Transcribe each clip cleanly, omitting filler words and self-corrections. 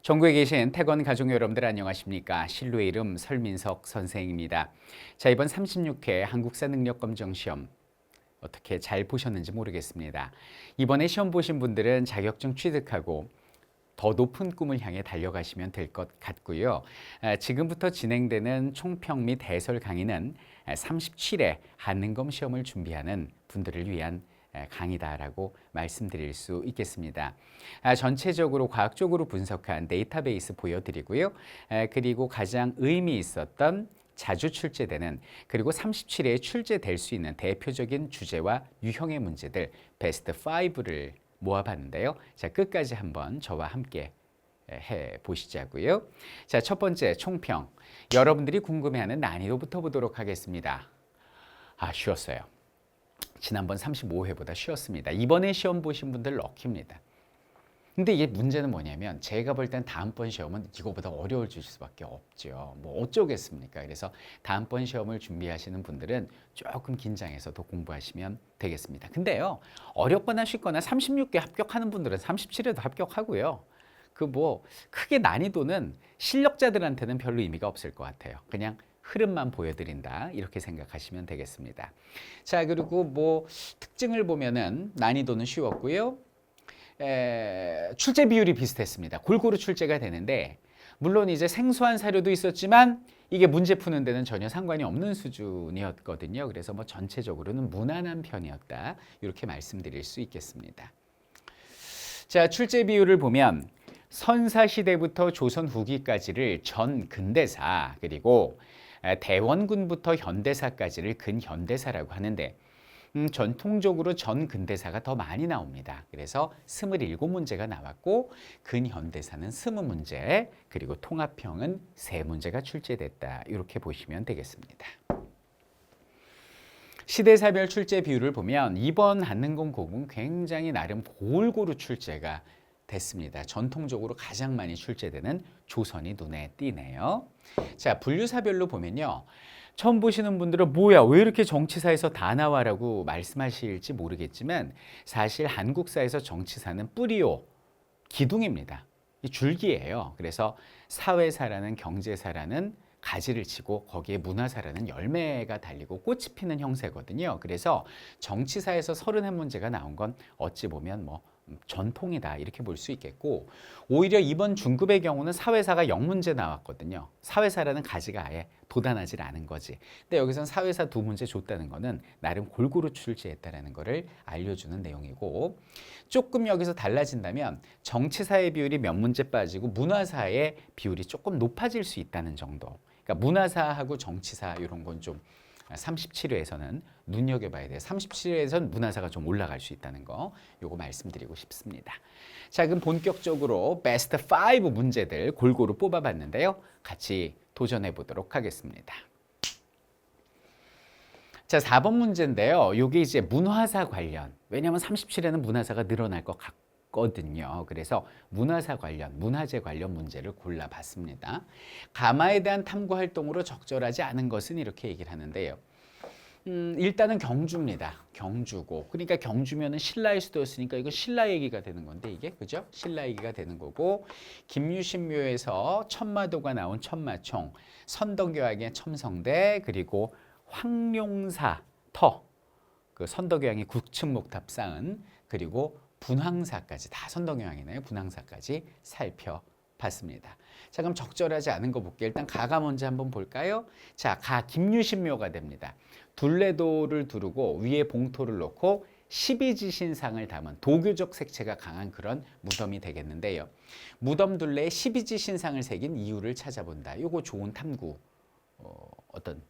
전국에 계신 태권 가족 여러분들 안녕하십니까? 실로의 이름 설민석 선생입니다. 자, 이번 36회 한국사 능력검정 시험 어떻게 잘 보셨는지 모르겠습니다. 이번에 시험 보신 분들은 자격증 취득하고 더 높은 꿈을 향해 달려가시면 될 것 같고요. 지금부터 진행되는 총평 및 해설 강의는 37회 한능검 시험을 준비하는 분들을 위한 강의다라고 말씀드릴 수 있겠습니다. 전체적으로 과학적으로 분석한 데이터베이스 보여드리고요. 그리고 가장 의미 있었던 자주 출제되는 그리고 37회에 출제될 수 있는 대표적인 주제와 유형의 문제들 베스트 5를 모아봤는데요. 자, 끝까지 한번 저와 함께 해 보시자고요. 자, 첫 번째 총평. 여러분들이 궁금해하는 난이도부터 보도록 하겠습니다. 쉬웠어요. 지난번 35회보다 쉬웠습니다. 이번에 시험 보신 분들 럭키입니다. 근데 이게 문제는 뭐냐면 제가 볼 땐 다음번 시험은 이거보다 어려워질 수밖에 없죠. 뭐 어쩌겠습니까? 그래서 다음번 시험을 준비하시는 분들은 조금 긴장해서 더 공부하시면 되겠습니다. 근데요, 어렵거나 쉽거나 36개 합격하는 분들은 37회도 합격하고요. 크게 난이도는 실력자들한테는 별로 의미가 없을 것 같아요. 그냥 흐름만 보여드린다 이렇게 생각하시면 되겠습니다. 자, 그리고 특징을 보면은 난이도는 쉬웠고요. 출제 비율이 비슷했습니다. 골고루 출제가 되는데 물론 이제 생소한 사료도 있었지만 이게 문제 푸는 데는 전혀 상관이 없는 수준이었거든요. 그래서 전체적으로는 무난한 편이었다 이렇게 말씀드릴 수 있겠습니다. 자, 출제 비율을 보면 선사시대부터 조선 후기까지를 전 근대사 그리고 대원군부터 현대사까지를 근현대사라고 하는데 전통적으로 전 근대사가 더 많이 나옵니다. 그래서 27문제가 나왔고 근현대사는 20문제 그리고 통합형은 3문제가 출제됐다. 이렇게 보시면 되겠습니다. 시대사별 출제 비율을 보면 이번 한능검 곡은 굉장히 나름 골고루 출제가 됐습니다. 전통적으로 가장 많이 출제되는 조선이 눈에 띄네요. 자, 분류사별로 보면요. 처음 보시는 분들은 뭐야 왜 이렇게 정치사에서 다 나와라고 말씀하실지 모르겠지만 사실 한국사에서 정치사는 뿌리요 기둥입니다. 줄기예요. 그래서 사회사라는 경제사라는 가지를 치고 거기에 문화사라는 열매가 달리고 꽃이 피는 형태거든요. 그래서 정치사에서 31문제가 나온 건 어찌 보면 전통이다 이렇게 볼 수 있겠고 오히려 이번 중급의 경우는 사회사가 0문제 나왔거든요. 사회사라는 가지가 아예 돋아나질 않은 거지. 근데 여기서는 사회사 2문제 줬다는 거는 나름 골고루 출제했다는 거를 알려주는 내용이고 조금 여기서 달라진다면 정치사의 비율이 몇 문제 빠지고 문화사의 비율이 조금 높아질 수 있다는 정도. 그러니까 문화사하고 정치사 이런 건 좀 37회에서는 눈여겨봐야 돼요. 37회에서는 문화사가 좀 올라갈 수 있다는 거 요거 말씀드리고 싶습니다. 자, 그럼 본격적으로 베스트 5 문제들 골고루 뽑아봤는데요. 같이 도전해 보도록 하겠습니다. 자, 4번 문제인데요. 요게 이제 문화사 관련. 왜냐하면 37회는 문화사가 늘어날 것 같거든요. 그래서 문화사 관련, 문화재 관련 문제를 골라봤습니다. 가마에 대한 탐구 활동으로 적절하지 않은 것은 이렇게 얘기를 하는데요. 일단은 경주입니다. 경주고. 그러니까 경주면은 신라의 수도였으니까 이거 신라 얘기가 되는 건데 이게 그죠? 신라 얘기가 되는 거고 김유신묘에서 천마도가 나온 천마총, 선덕여왕의 첨성대 그리고 황룡사 터, 그 선덕여왕이 국층목탑 쌓은 그리고 분황사까지 다 선덕여왕이네요. 분황사까지 살펴봤습니다. 자, 그럼 적절하지 않은 거 볼게요. 일단 가가 먼저 한번 볼까요? 자, 가 김유신묘가 됩니다. 둘레도를 두르고 위에 봉토를 놓고 12지신상을 담은 도교적 색채가 강한 그런 무덤이 되겠는데요. 무덤 둘레에 12지신상을 새긴 이유를 찾아본다. 요거 좋은 탐구 어떤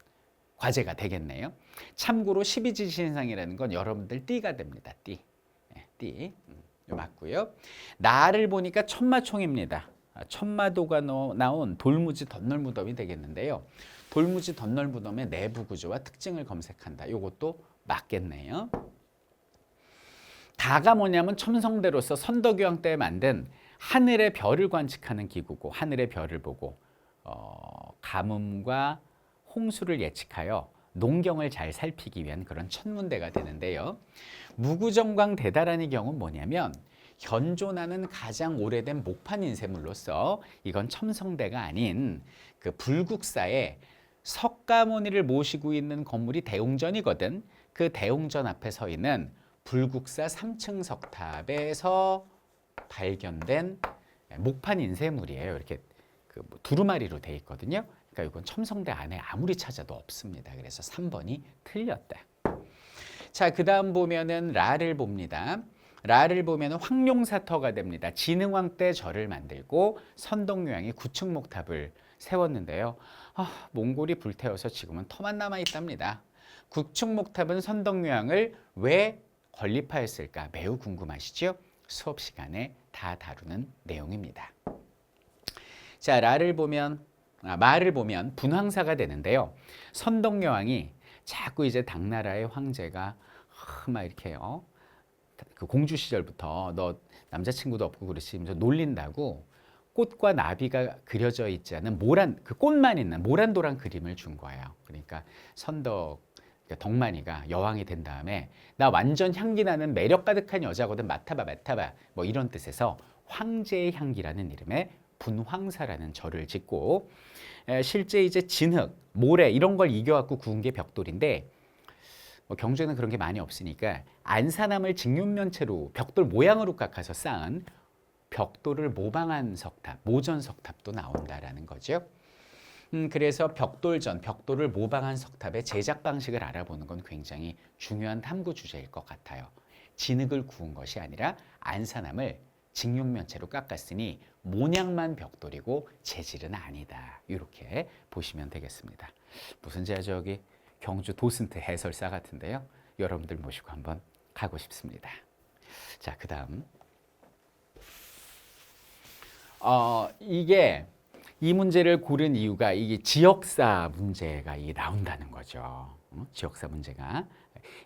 과제가 되겠네요. 참고로 12지신상이라는 건 여러분들 띠가 됩니다. 띠. 네, 띠. 맞고요. 나를 보니까 천마총입니다. 천마도가 나온 돌무지 덧널무덤이 되겠는데요. 돌무지 덧널무덤의 내부 구조와 특징을 검색한다. 이것도 맞겠네요. 다가 뭐냐면 첨성대로서 선덕여왕 때 만든 하늘의 별을 관측하는 기구고 하늘의 별을 보고 가뭄과 홍수를 예측하여 농경을 잘 살피기 위한 그런 천문대가 되는데요. 무구정광 대다라는 경우는 뭐냐면 현존하는 가장 오래된 목판 인쇄물로서 이건 첨성대가 아닌 그 불국사에 석가모니를 모시고 있는 건물이 대웅전이거든. 그 대웅전 앞에 서 있는 불국사 3층 석탑에서 발견된 목판 인쇄물이에요. 이렇게 그 두루마리로 돼 있거든요. 그러니까 이건 첨성대 안에 아무리 찾아도 없습니다. 그래서 3번이 틀렸다. 자, 그 다음 보면은 라를 봅니다. 라를 보면은 황룡사터가 됩니다. 진흥왕 때 절을 만들고 선덕요양이 구층목탑을 세웠는데요. 몽골이 불태워서 지금은 터만 남아 있답니다. 구층목탑은 선덕요양을 왜 건립하였을까? 매우 궁금하시죠? 수업 시간에 다 다루는 내용입니다. 자, 말을 보면 분황사가 되는데요. 선덕여왕이 자꾸 이제 당나라의 황제가 막 이렇게 그 공주 시절부터 너 남자친구도 없고 그러시면서 놀린다고 꽃과 나비가 그려져 있지 않은 그 꽃만 있는 모란도란 그림을 준 거예요. 그러니까 덕만이가 여왕이 된 다음에 나 완전 향기 나는 매력 가득한 여자거든, 맡아봐 뭐 이런 뜻에서 황제의 향기라는 이름의 분황사라는 절을 짓고, 실제 이제 진흙, 모래 이런 걸 이겨갖고 구운 게 벽돌인데, 경주에는 그런 게 많이 없으니까 안산함을 직육면체로 벽돌 모양으로 깎아서 쌓은 벽돌을 모방한 석탑, 모전 석탑도 나온다라는 거죠. 그래서 벽돌을 모방한 석탑의 제작 방식을 알아보는 건 굉장히 중요한 탐구 주제일 것 같아요. 진흙을 구운 것이 아니라 안산함을 직육면체로 깎았으니 모양만 벽돌이고 재질은 아니다. 이렇게 보시면 되겠습니다. 무슨 제가 저기 경주 도슨트 해설사 같은데요. 여러분들 모시고 한번 가고 싶습니다. 자, 그 다음 이 문제를 고른 이유가 이게 지역사 문제가 나온다는 거죠. 지역사 문제가.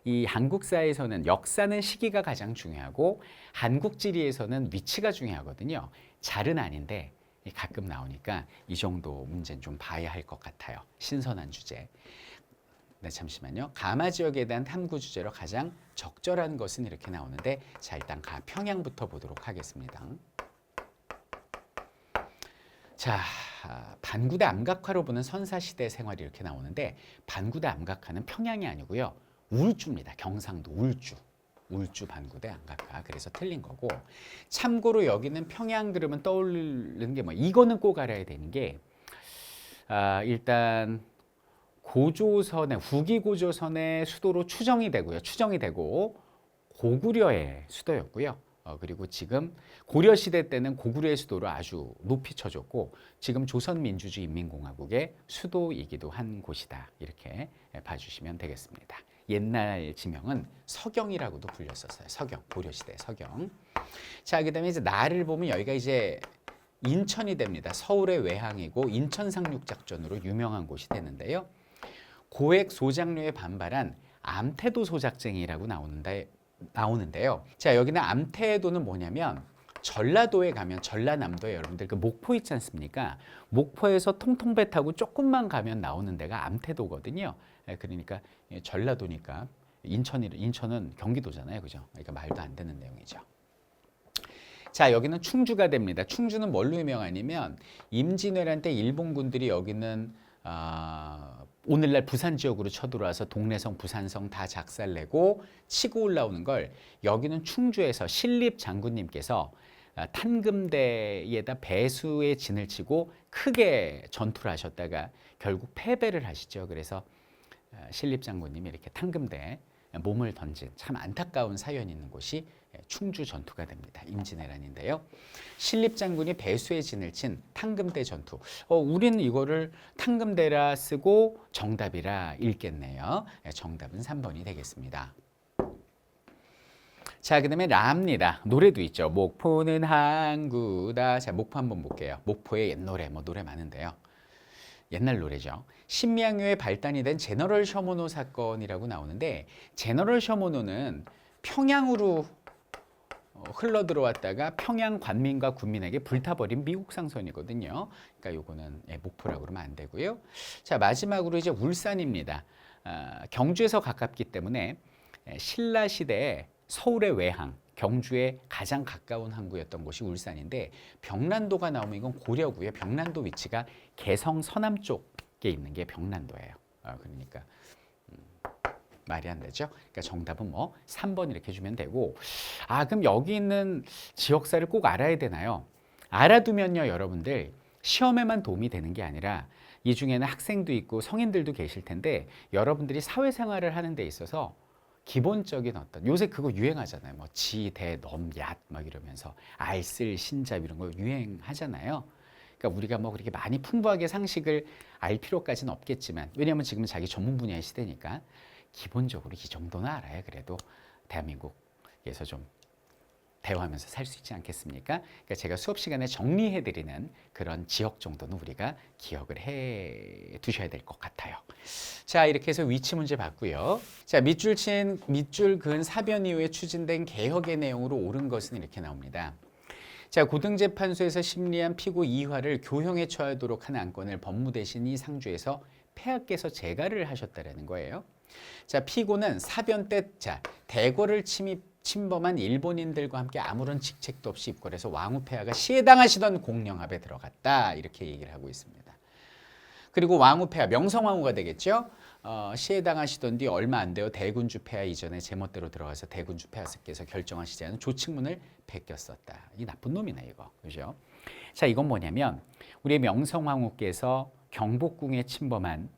이 한국사에서는 역사는 시기가 가장 중요하고 한국지리에서는 위치가 중요하거든요. 잘은 아닌데 가끔 나오니까 이 정도 문제는 좀 봐야 할 것 같아요. 신선한 주제. 네, 잠시만요. 가마 지역에 대한 탐구 주제로 가장 적절한 것은 이렇게 나오는데, 자, 일단 평양부터 보도록 하겠습니다. 자, 반구대 암각화로 보는 선사시대 생활이 이렇게 나오는데, 반구대 암각화는 평양이 아니고요. 울주입니다. 경상도 울주 반구대 암각화. 그래서 틀린 거고, 참고로 여기는 평양 그러면 떠오르는 게 이거는 꼭 알아야 되는 게, 일단 후기 고조선의 수도로 추정이 되고 고구려의 수도였고요. 그리고 지금 고려 시대 때는 고구려의 수도를 아주 높이 쳐줬고, 지금 조선민주주의인민공화국의 수도이기도 한 곳이다. 이렇게 봐주시면 되겠습니다. 옛날 지명은 서경이라고도 불렸었어요. 서경, 고려 시대 서경. 자, 그다음에 이제 나를 보면 여기가 이제 인천이 됩니다. 서울의 외항이고 인천 상륙작전으로 유명한 곳이 되는데요. 고액 소장료에 반발한 암태도 소작쟁이라고 나오는데요. 자, 여기는 암태도는 뭐냐면 전라도에 가면 전라남도에 여러분들 그 목포 있지 않습니까? 목포에서 통통배 타고 조금만 가면 나오는 데가 암태도거든요. 그러니까 전라도니까 인천은 경기도잖아요. 그죠? 그러니까 말도 안 되는 내용이죠. 자, 여기는 충주가 됩니다. 충주는 뭘로 유명하냐면 임진왜란 때 일본군들이 여기는 오늘날 부산 지역으로 쳐들어와서 동래성, 부산성 다 작살내고 치고 올라오는 걸 여기는 충주에서 신립 장군님께서 탄금대에다 배수의 진을 치고 크게 전투를 하셨다가 결국 패배를 하시죠. 그래서 신립 장군님이 이렇게 탄금대에 몸을 던진 참 안타까운 사연이 있는 곳이 충주 전투가 됩니다. 임진왜란인데요. 신립 장군이 배수의 진을 친 탄금대 전투. 우리는 이거를 탄금대라 쓰고 정답이라 읽겠네요. 정답은 3번이 되겠습니다. 자, 그 다음에 라입니다. 노래도 있죠. 목포는 항구다. 자, 목포 한번 볼게요. 목포의 옛 노래, 노래 많은데요. 옛날 노래죠. 신명유의 발단이 된 제너럴 셔모노 사건이라고 나오는데, 제너럴 셔모노는 평양으로 흘러 들어왔다가 평양 관민과 군민에게 불타버린 미국 상선이거든요. 그러니까 요거는 목포라고 그러면 안 되고요. 자, 마지막으로 이제 울산입니다. 경주에서 가깝기 때문에 신라 시대에 서울의 외항, 경주에 가장 가까운 항구였던 곳이 울산인데 병란도가 나오면 이건 고려고요. 병란도 위치가 개성 서남 쪽에 있는 게 병란도예요. 그러니까 말이 안 되죠. 그러니까 정답은 뭐 3번 이렇게 해주면 되고, 그럼 여기 있는 지역사를 꼭 알아야 되나요? 알아두면요, 여러분들 시험에만 도움이 되는 게 아니라 이 중에는 학생도 있고 성인들도 계실 텐데 여러분들이 사회생활을 하는 데 있어서 기본적인 어떤, 요새 그거 유행하잖아요. 뭐 지, 대, 넘, 얏 막 이러면서 알쓸, 신잡 이런 거 유행하잖아요. 그러니까 우리가 뭐 그렇게 많이 풍부하게 상식을 알 필요까지는 없겠지만, 왜냐하면 지금은 자기 전문 분야의 시대니까 기본적으로 이 정도는 알아야 그래도 대한민국에서 좀 대화하면서 살 수 있지 않겠습니까? 그러니까 제가 수업 시간에 정리해드리는 그런 지역 정도는 우리가 기억을 해 두셔야 될 것 같아요. 자, 이렇게 해서 위치 문제 봤고요. 자, 밑줄 그은 사변 이후에 추진된 개혁의 내용으로 옳은 것은 이렇게 나옵니다. 자, 고등재판소에서 심리한 피고 이화를 교형에 처하도록 한 안건을 법무대신이 상주해서 폐하께서 재가를 하셨다라는 거예요. 자, 피고는 사변 때 대궐을 침범한 일본인들과 함께 아무런 직책도 없이 입궐해서 왕후폐하가 시해당하시던 공령합에 들어갔다, 이렇게 얘기를 하고 있습니다. 그리고 왕후폐하, 명성왕후가 되겠죠. 시해당하시던 뒤 얼마 안 되어 대군주 폐하 이전에 제멋대로 들어가서 대군주 폐하께서 결정하시지 않은 조칙문을 베꼈었다. 이 나쁜 놈이네 이거, 그죠? 자, 이건 뭐냐면 우리 명성왕후께서 경복궁에 침범한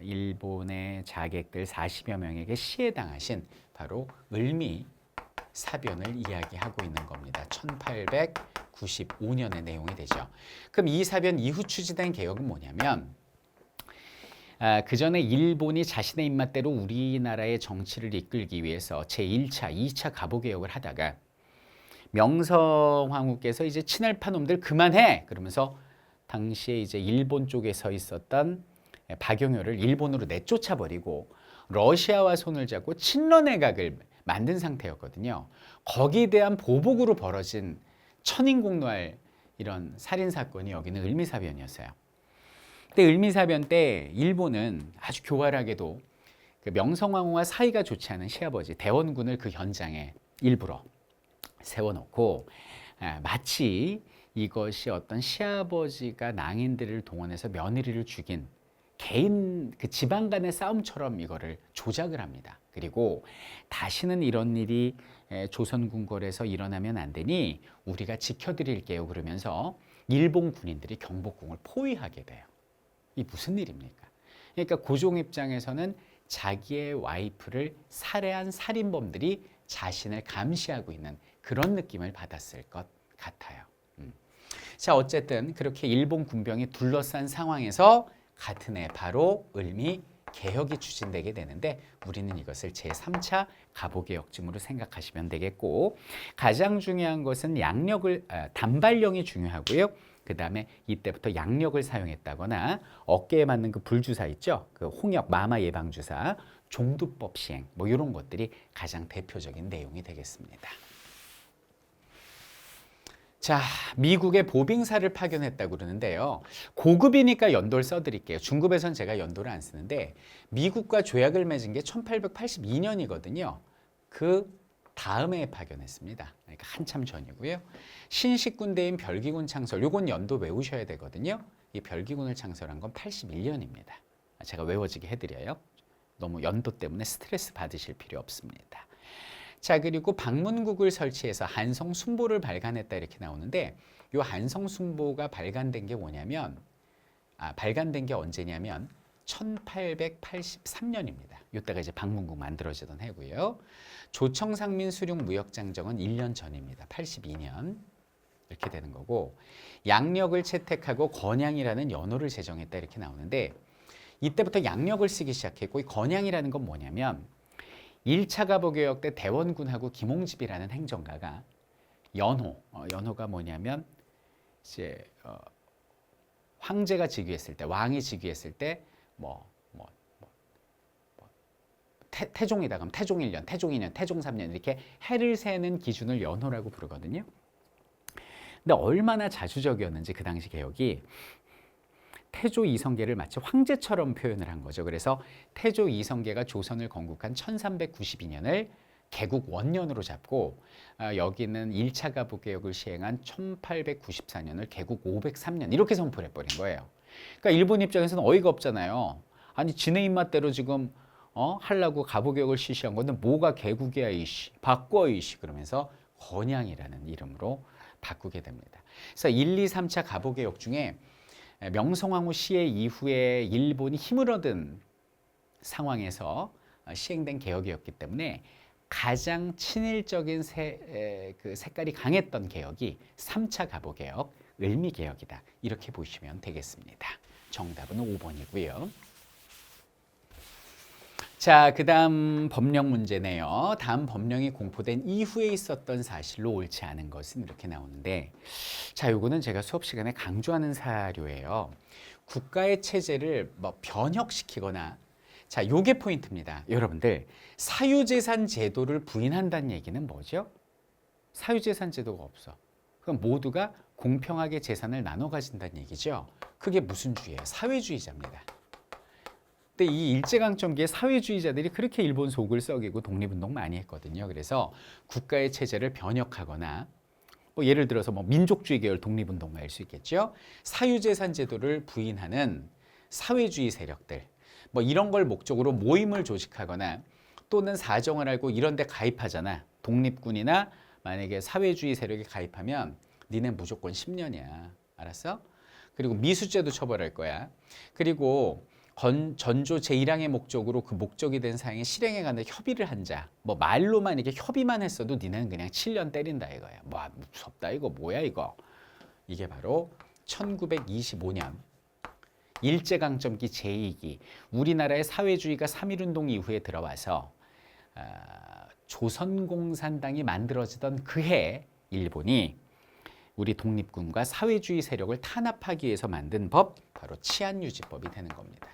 일본의 자객들 40여 명에게 시해당하신 바로 을미 사변을 이야기하고 있는 겁니다. 1895년의 내용이 되죠. 그럼 이 사변 이후 추진된 개혁은 뭐냐면, 그 전에 일본이 자신의 입맛대로 우리나라의 정치를 이끌기 위해서 제1차, 2차 갑오개혁을 하다가 명성황후께서 이제 친일파 놈들 그만해! 그러면서 당시에 이제 일본 쪽에 서 있었던 박영효를 일본으로 내쫓아버리고 러시아와 손을 잡고 친러내각을 만든 상태였거든요. 거기에 대한 보복으로 벌어진 천인공노할 이런 살인사건이 여기는 을미사변이었어요. 근데 을미사변 때 일본은 아주 교활하게도 그 명성황후와 사이가 좋지 않은 시아버지 대원군을 그 현장에 일부러 세워놓고 마치 이것이 어떤 시아버지가 낭인들을 동원해서 며느리를 죽인 개인 그 집안 간의 싸움처럼 이거를 조작을 합니다. 그리고 다시는 이런 일이 조선 궁궐에서 일어나면 안 되니 우리가 지켜드릴게요, 그러면서 일본 군인들이 경복궁을 포위하게 돼요. 이 무슨 일입니까? 그러니까 고종 입장에서는 자기의 와이프를 살해한 살인범들이 자신을 감시하고 있는 그런 느낌을 받았을 것 같아요. 자, 어쨌든 그렇게 일본 군병이 둘러싼 상황에서 같은 해 바로 을미 개혁이 추진되게 되는데 우리는 이것을 제3차 갑오개혁쯤으로 생각하시면 되겠고, 가장 중요한 것은 단발령이 중요하고요. 그 다음에 이때부터 양력을 사용했다거나 어깨에 맞는 그 불주사 있죠? 그 홍역, 마마 예방주사, 종두법 시행 뭐 이런 것들이 가장 대표적인 내용이 되겠습니다. 자, 미국의 보빙사를 파견했다고 그러는데요. 고급이니까 연도를 써드릴게요. 중급에선 제가 연도를 안 쓰는데 미국과 조약을 맺은 게 1882년이거든요. 그 다음에 파견했습니다. 그러니까 한참 전이고요. 신식군대인 별기군 창설, 요건 연도 외우셔야 되거든요. 이 별기군을 창설한 건 81년입니다. 제가 외워지게 해드려요. 너무 연도 때문에 스트레스 받으실 필요 없습니다. 자, 그리고 방문국을 설치해서 한성 순보를 발간했다 이렇게 나오는데, 이 한성 순보가 발간된 게 뭐냐면 발간된 게 언제냐면 1883년입니다. 이때가 이제 방문국 만들어지던 해고요. 조청상민 수륙 무역장정은 1년 전입니다. 82년 이렇게 되는 거고, 양력을 채택하고 건양이라는 연호를 제정했다 이렇게 나오는데, 이때부터 양력을 쓰기 시작했고, 이 건양이라는 건 뭐냐면 1차 갑오개혁 때 대원군하고 김홍집이라는 행정가가 연호가 뭐냐면 이제 황제가 즉위했을 때, 왕이 즉위했을 때 태종이다 그러면 태종 1년, 태종 2년, 태종 3년 이렇게 해를 세는 기준을 연호라고 부르거든요. 근데 얼마나 자주적이었는지 그 당시 개혁이 태조 이성계를 마치 황제처럼 표현을 한 거죠. 그래서 태조 이성계가 조선을 건국한 1392년을 개국 원년으로 잡고 여기는 1차 가부개혁을 시행한 1894년을 개국 503년 이렇게 선포를 해버린 거예요. 그러니까 일본 입장에서는 어이가 없잖아요. 아니 지네 입맛대로 지금 하려고 가부개혁을 실시한 건데 뭐가 개국이야 이씨 바꿔 이씨 그러면서 건양이라는 이름으로 바꾸게 됩니다. 그래서 1, 2, 3차 가부개혁 중에 명성황후 시해 이후에 일본이 힘을 얻은 상황에서 시행된 개혁이었기 때문에 가장 친일적인 색깔이 강했던 개혁이 3차 가부개혁, 을미개혁이다. 이렇게 보시면 되겠습니다. 정답은 5번이고요. 자, 그 다음 법령 문제네요. 다음 법령이 공포된 이후에 있었던 사실로 옳지 않은 것은 이렇게 나오는데, 자, 요거는 제가 수업 시간에 강조하는 사료예요. 국가의 체제를 뭐 변혁시키거나, 자, 요게 포인트입니다. 여러분들, 사유재산 제도를 부인한다는 얘기는 뭐죠? 사유재산 제도가 없어. 그럼 모두가 공평하게 재산을 나눠 가진다는 얘기죠. 그게 무슨 주의예요? 사회주의자입니다. 근데 이 일제강점기에 사회주의자들이 그렇게 일본 속을 썩이고 독립운동 많이 했거든요. 그래서 국가의 체제를 변혁하거나 뭐 예를 들어서 뭐 민족주의 계열 독립운동가 할 수 있겠죠. 사유재산 제도를 부인하는 사회주의 세력들 뭐 이런 걸 목적으로 모임을 조직하거나 또는 사정을 알고 이런 데 가입하잖아. 독립군이나 만약에 사회주의 세력에 가입하면 니네 무조건 10년이야. 알았어? 그리고 미수죄도 처벌할 거야. 그리고 전조 제1항의 목적으로 그 목적이 된 사항에 실행에 관한 협의를 한 자, 뭐 말로만 이렇게 협의만 했어도 니네는 그냥 7년 때린다 이거야. 뭐 무섭다 이거 뭐야 이거. 이게 바로 1925년 일제강점기 제2기 우리나라의 사회주의가 3.1운동 이후에 들어와서 조선공산당이 만들어지던 그해 일본이 우리 독립군과 사회주의 세력을 탄압하기 위해서 만든 법, 바로 치안유지법이 되는 겁니다.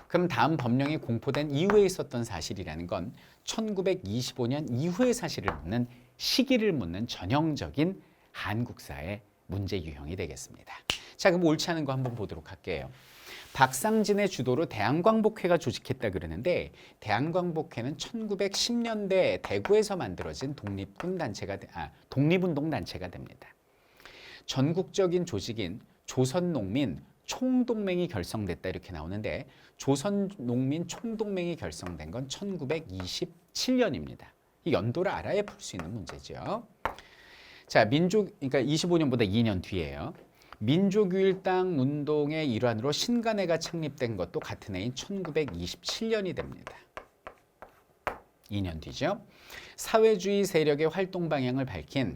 그럼 다음 법령이 공포된 이후에 있었던 사실이라는 건 1925년 이후의 사실을 묻는 시기를 묻는 전형적인 한국사의 문제 유형이 되겠습니다. 자, 그럼 옳지 않은 거 한번 보도록 할게요. 박상진의 주도로 대한광복회가 조직했다 그러는데 대한광복회는 1910년대 대구에서 만들어진 독립운동 단체가 됩니다. 전국적인 조직인 조선농민 총동맹이 결성됐다 이렇게 나오는데 조선농민 총동맹이 결성된 건 1927년입니다. 이 연도를 알아야 풀 수 있는 문제죠. 자, 그러니까 25년보다 2년 뒤에요. 민족유일당 운동의 일환으로 신간회가 창립된 것도 같은 해인 1927년이 됩니다. 2년 뒤죠. 사회주의 세력의 활동 방향을 밝힌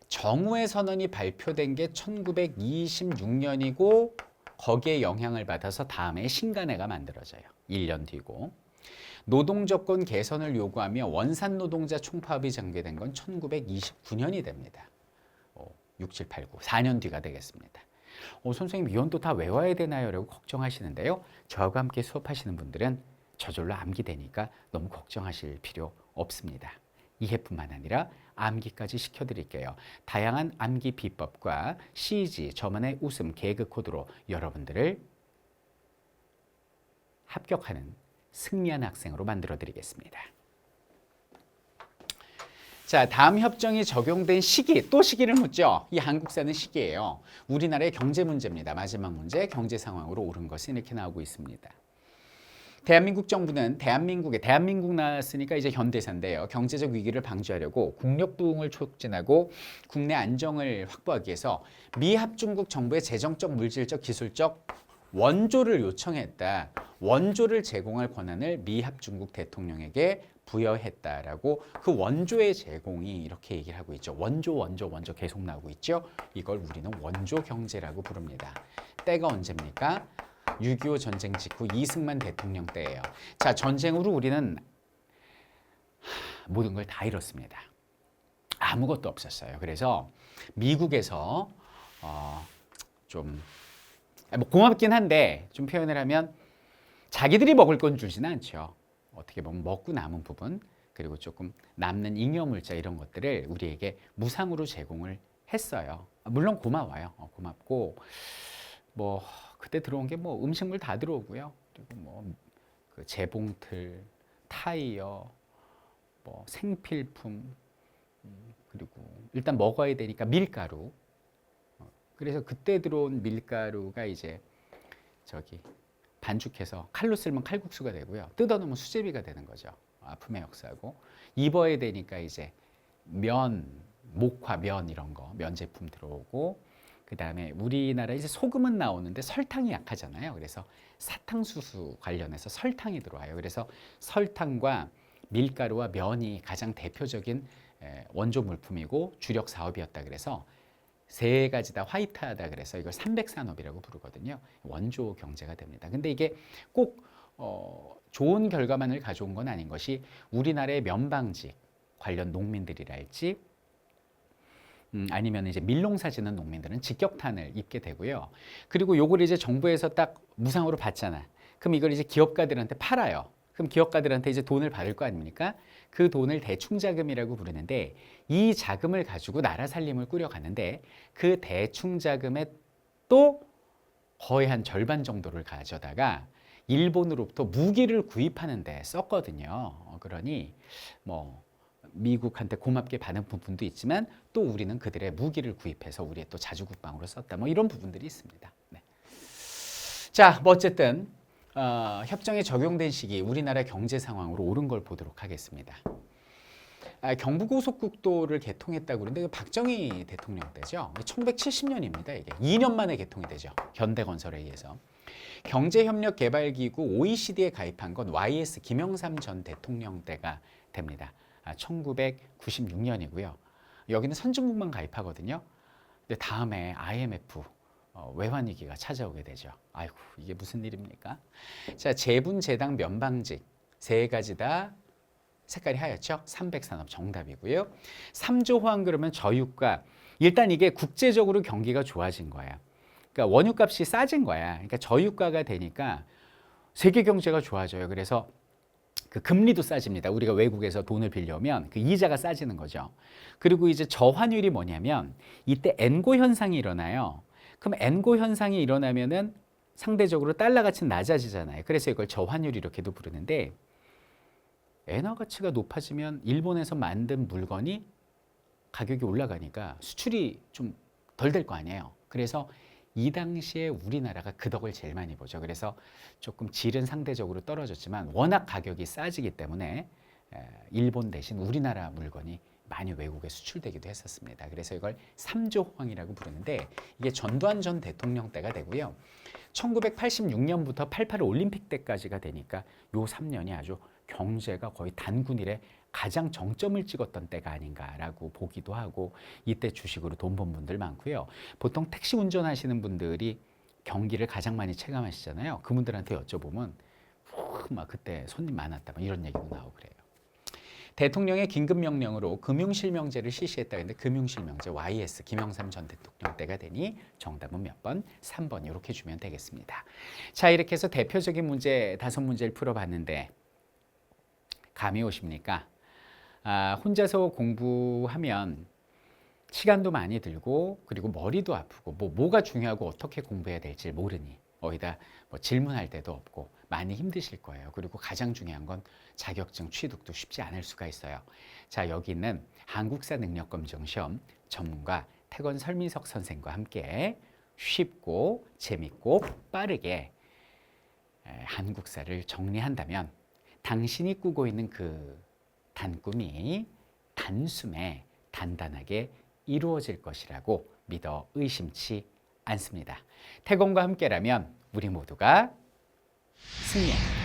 정우회 선언이 발표된 게 1926년이고 거기에 영향을 받아서 다음에 신간회가 만들어져요. 1년 뒤고. 노동조건 개선을 요구하며 원산노동자 총파업이 전개된 건 1929년이 됩니다. 6, 7, 8, 9, 4년 뒤가 되겠습니다. 선생님 이 연도 다 외워야 되나요? 라고 걱정하시는데요. 저하고 함께 수업하시는 분들은 저절로 암기되니까 너무 걱정하실 필요 없습니다. 이해뿐만 아니라 암기까지 시켜드릴게요. 다양한 암기 비법과 CG, 저만의 웃음, 개그 코드로 여러분들을 합격하는 승리한 학생으로 만들어드리겠습니다. 자, 다음 협정이 적용된 시기, 또 시기를 묻죠. 이 한국사는 시기예요. 우리나라의 경제 문제입니다. 마지막 문제, 경제 상황으로 옳은 것은 이렇게 나오고 있습니다. 대한민국 정부는 대한민국 나왔으니까 이제 현대사인데요. 경제적 위기를 방지하려고 국력 부흥을 촉진하고 국내 안정을 확보하기 위해서 미합중국 정부의 재정적, 물질적, 기술적 원조를 요청했다. 원조를 제공할 권한을 미합중국 대통령에게 부여했다라고 그 원조의 제공이 이렇게 얘기를 하고 있죠. 원조 계속 나오고 있죠. 이걸 우리는 원조 경제라고 부릅니다. 때가 언제입니까? 6.25 전쟁 직후 이승만 대통령 때예요. 자, 전쟁으로 우리는 모든 걸 다 잃었습니다. 아무것도 없었어요. 그래서 미국에서 좀 고맙긴 한데 좀 표현을 하면 자기들이 먹을 건 주지는 않죠. 어떻게 보면 먹고 남은 부분 그리고 조금 남는 잉여물자 이런 것들을 우리에게 무상으로 제공을 했어요. 물론 고마워요. 고맙고 뭐 그때 들어온 게 뭐 음식물 다 들어오고요. 그리고 뭐 그 재봉틀, 타이어, 뭐 생필품, 그리고 일단 먹어야 되니까 밀가루. 그래서 그때 들어온 밀가루가 이제 저기 반죽해서 칼로 쓸면 칼국수가 되고요. 뜯어놓으면 수제비가 되는 거죠. 아픔의 역사고. 입어야 되니까 이제 면, 목화, 면 이런 거, 면 제품 들어오고, 그 다음에 우리나라 이제 소금은 나오는데 설탕이 약하잖아요. 그래서 사탕수수 관련해서 설탕이 들어와요. 그래서 설탕과 밀가루와 면이 가장 대표적인 원조 물품이고 주력 사업이었다 그래서 세 가지 다 화이트하다 그래서 이걸 삼백산업이라고 부르거든요. 원조 경제가 됩니다. 근데 이게 꼭 좋은 결과만을 가져온 건 아닌 것이 우리나라의 면방직 관련 농민들이랄지 아니면 이제 밀농사 짓는 농민들은 직격탄을 입게 되고요. 그리고 요걸 이제 정부에서 딱 무상으로 받잖아. 그럼 이걸 이제 기업가들한테 팔아요. 그럼 기업가들한테 이제 돈을 받을 거 아닙니까? 그 돈을 대충자금이라고 부르는데 이 자금을 가지고 나라 살림을 꾸려가는데 그 대충자금의 또 거의 한 절반 정도를 가져다가 일본으로부터 무기를 구입하는 데 썼거든요. 그러니 뭐 미국한테 고맙게 받은 부분도 있지만 또 우리는 그들의 무기를 구입해서 우리의 또 자주국방으로 썼다. 뭐 이런 부분들이 있습니다. 네. 자, 뭐 어쨌든 협정이 적용된 시기 우리나라 경제 상황으로 옳은 걸 보도록 하겠습니다. 경부고속국도를 개통했다고 그러는데 박정희 대통령 때죠. 1970년입니다. 이게 2년 만에 개통이 되죠. 현대건설에 의해서. 경제협력개발기구 OECD에 가입한 건 YS 김영삼 전 대통령 때가 됩니다. 1996년이고요. 여기는 선진국만 가입하거든요. 근데 다음에 IMF 외환위기가 찾아오게 되죠. 아이고 이게 무슨 일입니까? 자, 재분재당 면방직 세 가지 다 색깔이 하얗죠? 삼백산업 정답이고요. 3조 호황 그러면 저유가 일단 이게 국제적으로 경기가 좋아진 거야. 그러니까 원유값이 싸진 거야. 그러니까 저유가가 되니까 세계 경제가 좋아져요. 그래서 그 금리도 싸집니다. 우리가 외국에서 돈을 빌려오면 그 이자가 싸지는 거죠. 그리고 이제 저환율이 뭐냐면 이때 엔고 현상이 일어나요. 그럼 엔고 현상이 일어나면은 상대적으로 달러 가치는 낮아지잖아요. 그래서 이걸 저환율 이렇게도 부르는데 엔화 가치가 높아지면 일본에서 만든 물건이 가격이 올라가니까 수출이 좀 덜 될 거 아니에요. 그래서 이 당시에 우리나라가 그 덕을 제일 많이 보죠. 그래서 조금 질은 상대적으로 떨어졌지만 워낙 가격이 싸지기 때문에 일본 대신 우리나라 물건이 많이 외국에 수출되기도 했었습니다. 그래서 이걸 3조 호황이라고 부르는데 이게 전두환 전 대통령 때가 되고요. 1986년부터 88 올림픽 때까지가 되니까 요 3년이 아주 경제가 거의 단군 이래 가장 정점을 찍었던 때가 아닌가라고 보기도 하고 이때 주식으로 돈 번 분들 많고요. 보통 택시 운전하시는 분들이 경기를 가장 많이 체감하시잖아요. 그분들한테 여쭤보면 막 그때 손님 많았다 막 이런 얘기도 나오고 그래요. 대통령의 긴급명령으로 금융실명제를 실시했다 했는데 금융실명제 YS 김영삼 전 대통령 때가 되니 정답은 몇 번? 3번 이렇게 주면 되겠습니다. 자, 이렇게 해서 대표적인 문제 5문제를 풀어봤는데 감이 오십니까? 혼자서 공부하면 시간도 많이 들고 그리고 머리도 아프고 뭐가 중요하고 어떻게 공부해야 될지 모르니 어디다 뭐 질문할 데도 없고 많이 힘드실 거예요. 그리고 가장 중요한 건 자격증 취득도 쉽지 않을 수가 있어요. 자, 여기는 한국사 능력검정 시험 전문가 태건 설민석 선생과 함께 쉽고 재밌고 빠르게 한국사를 정리한다면 당신이 꾸고 있는 그 단꿈이 단숨에 단단하게 이루어질 것이라고 믿어 의심치 않습니다. 태건과 함께라면 우리 모두가 승리합니다.